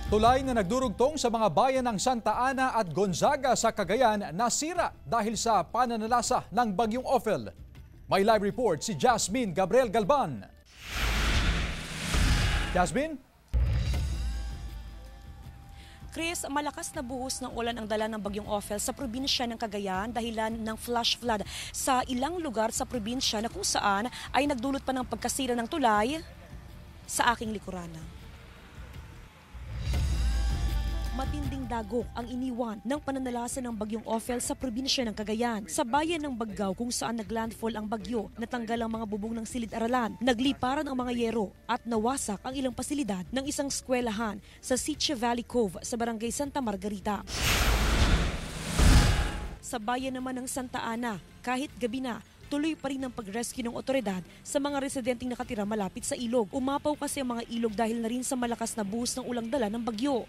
Tulay na nagdurugtong sa mga bayan ng Santa Ana at Gonzaga sa Cagayan nasira dahil sa pananalasa ng bagyong Ophel. May live report si Jasmine Gabriel Galban. Jasmine? Chris, malakas na buhos ng ulan ang dala ng bagyong Ophel sa probinsya ng Cagayan dahilan ng flash flood sa ilang lugar sa probinsya na kung saan ay nagdulot pa ng pagkasira ng tulay sa aking likuran. Matinding dagok ang iniwan ng pananalasa ng bagyong Ophel sa probinsya ng Cagayan. Sa bayan ng Baggao kung saan naglandfall ang bagyo, natanggal ang mga bubong ng silid-aralan, nagliparan ang mga yero at nawasak ang ilang pasilidad ng isang eskwelahan sa Sitio Valley Cove sa barangay Santa Margarita. Sa bayan naman ng Santa Ana, kahit gabi na, tuloy pa rin ang pag-rescue ng otoridad sa mga residenteng nakatira malapit sa ilog. Umapaw kasi ang mga ilog dahil na rin sa malakas na buhos ng ulang dala ng bagyo.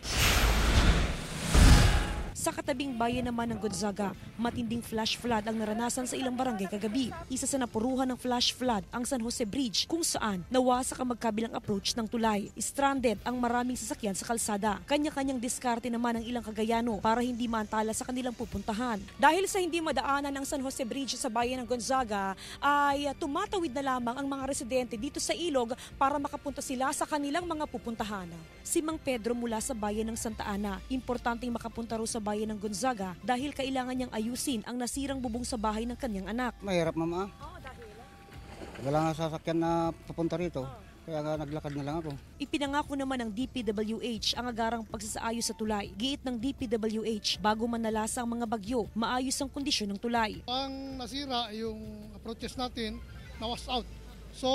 Sa katabing bayan naman ng Gonzaga, matinding flash flood ang naranasan sa ilang barangay kagabi. Isa sa napuruhan ng flash flood ang San Jose Bridge kung saan nawasak ang magkabilang approach ng tulay. Stranded ang maraming sasakyan sa kalsada. Kanya-kanyang diskarte naman ng ilang Cagayano para hindi maantala sa kanilang pupuntahan. Dahil sa hindi madaanan ng San Jose Bridge sa bayan ng Gonzaga, ay tumatawid na lamang ang mga residente dito sa ilog para makapunta sila sa kanilang mga pupuntahan. Si Mang Pedro mula sa bayan ng Santa Ana, importanteng makapunta raw sa bayan ng Gonzaga dahil kailangan niyang ayusin ang nasirang bubong sa bahay ng kanyang anak. Mahirap, mama. Dahil? Wala nga sasakyan na papunta rito. Kaya nga naglakad na lang ako. Ipinangako naman ng DPWH ang agarang pagsasaayos sa tulay. Giit ng DPWH, bago manalasa ang mga bagyo, maayos ang kondisyon ng tulay. Ang nasira yung approaches natin na was out. So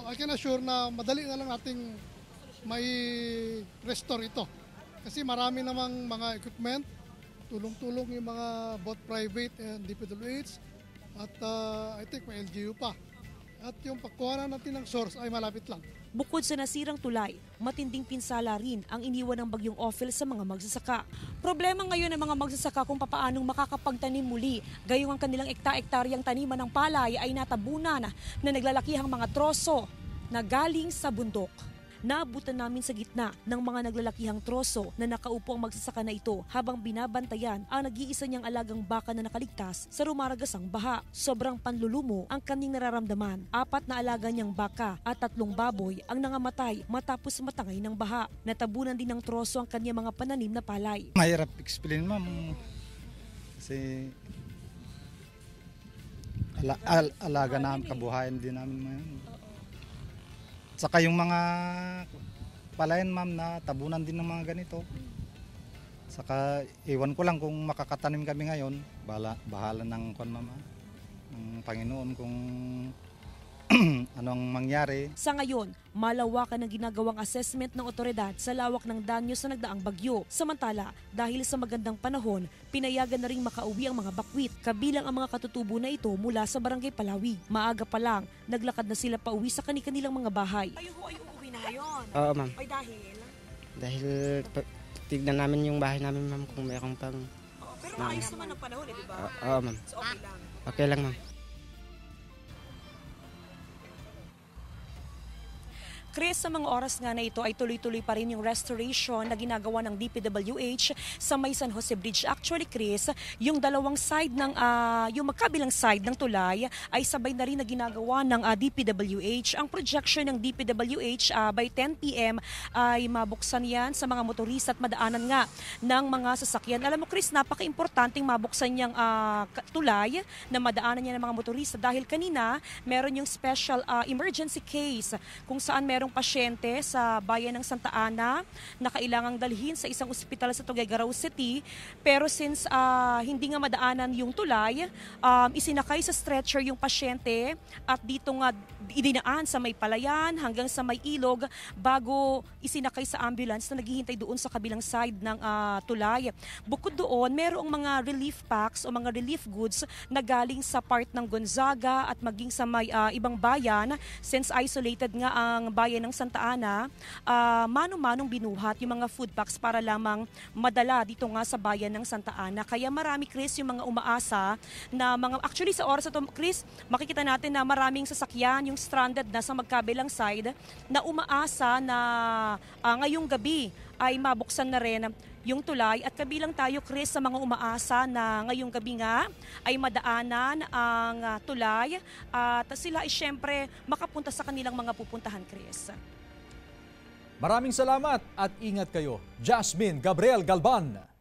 I can assure na madali na lang nating may restore ito. Kasi marami namang mga equipment, tulong-tulong yung mga both private and DPWH at I think may LGU pa. At yung pagkuha natin ng source ay malapit lang. Bukod sa nasirang tulay, matinding pinsala rin ang iniwan ng bagyong Ophel sa mga magsasaka. Problema ngayon ng mga magsasaka kung papaanong makakapagtanim muli. Gayong ang kanilang ekta-ektaryang taniman ng palay ay natabunan na naglalakihang mga troso na galing sa bundok. Naabutan namin sa gitna ng mga naglalakihang troso na nakaupo ang magsasaka na ito habang binabantayan ang nag-iisa niyang alagang baka na nakaligtas sa rumaragasang baha. Sobrang panlulumo ang kanyang nararamdaman. 4 na alaga niyang baka at 3 baboy ang nangamatay matapos matangay ng baha. Natabunan din ng troso ang kanyang mga pananim na palay. Mahirap explain, ma'am. Kasi alaga namin, kabuhayan din namin ngayon. Saka yung mga palayan, ma'am, na tabunan din ng mga ganito. Saka iwan ko lang kung makakatanim kami ngayon. Bahala ng ma'am, ng Panginoon kung anong mangyari. Sa ngayon, malawakan ang ginagawang assessment ng otoridad sa lawak ng danyo sa nagdaang bagyo. Samantala, dahil sa magandang panahon, pinayagan na rin makauwi ang mga bakwit. Kabilang ang mga katutubo na ito mula sa Barangay Palawi. Maaga pa lang, naglakad na sila pauwi sa kanilang mga bahay. Ay uuwi na ngayon? Oo, ma'am. Ay dahil? Dahil tignan namin yung bahay namin, ma'am, kung mayroong pang... Pero ayos naman ang panahon, di ba? Oo, ma'am. So okay lang. Okay lang, ma'am. Chris, sa mga oras nga na ito ay tuloy-tuloy pa rin yung restoration na ginagawa ng DPWH sa may San Jose Bridge. Actually, Chris, yung dalawang side ng yung magkabilang side ng tulay ay sabay na rin na ginagawa ng DPWH. Ang projection ng DPWH by 10 p.m. ay mabuksan yan sa mga motorista at madaanan nga ng mga sasakyan. Alam mo, Chris, napaka-importanting mabuksan yung tulay na madaanan niya ng mga motorista dahil kanina meron yung special emergency case kung saan meron pasyente sa bayan ng Santa Ana na kailangang dalhin sa isang ospital sa Tuguegarao City. Pero since hindi nga madaanan yung tulay, isinakay sa stretcher yung pasyente at dito nga idinaan sa may palayan hanggang sa may ilog bago isinakay sa ambulance na naghihintay doon sa kabilang side ng tulay. Bukod doon, merong mga relief packs o mga relief goods na galing sa part ng Gonzaga at maging sa may ibang bayan since isolated nga ang bayan ng Santa Ana, mano-manong binuhat yung mga food packs para lamang madala dito nga sa bayan ng Santa Ana. Kaya marami, Chris, yung mga umaasa na mga, actually sa oras ito, Chris, makikita natin na maraming sasakyan, yung stranded na sa magkabilang side, na umaasa na ngayong gabi ay mabuksan na rin yung tulay at kabilang tayo, Chris, sa mga umaasa na ngayong gabi nga ay madaanan ang tulay at sila ay syempre makapunta sa kanilang mga pupuntahan, Chris. Maraming salamat at ingat kayo. Jasmine Gabriel Galban.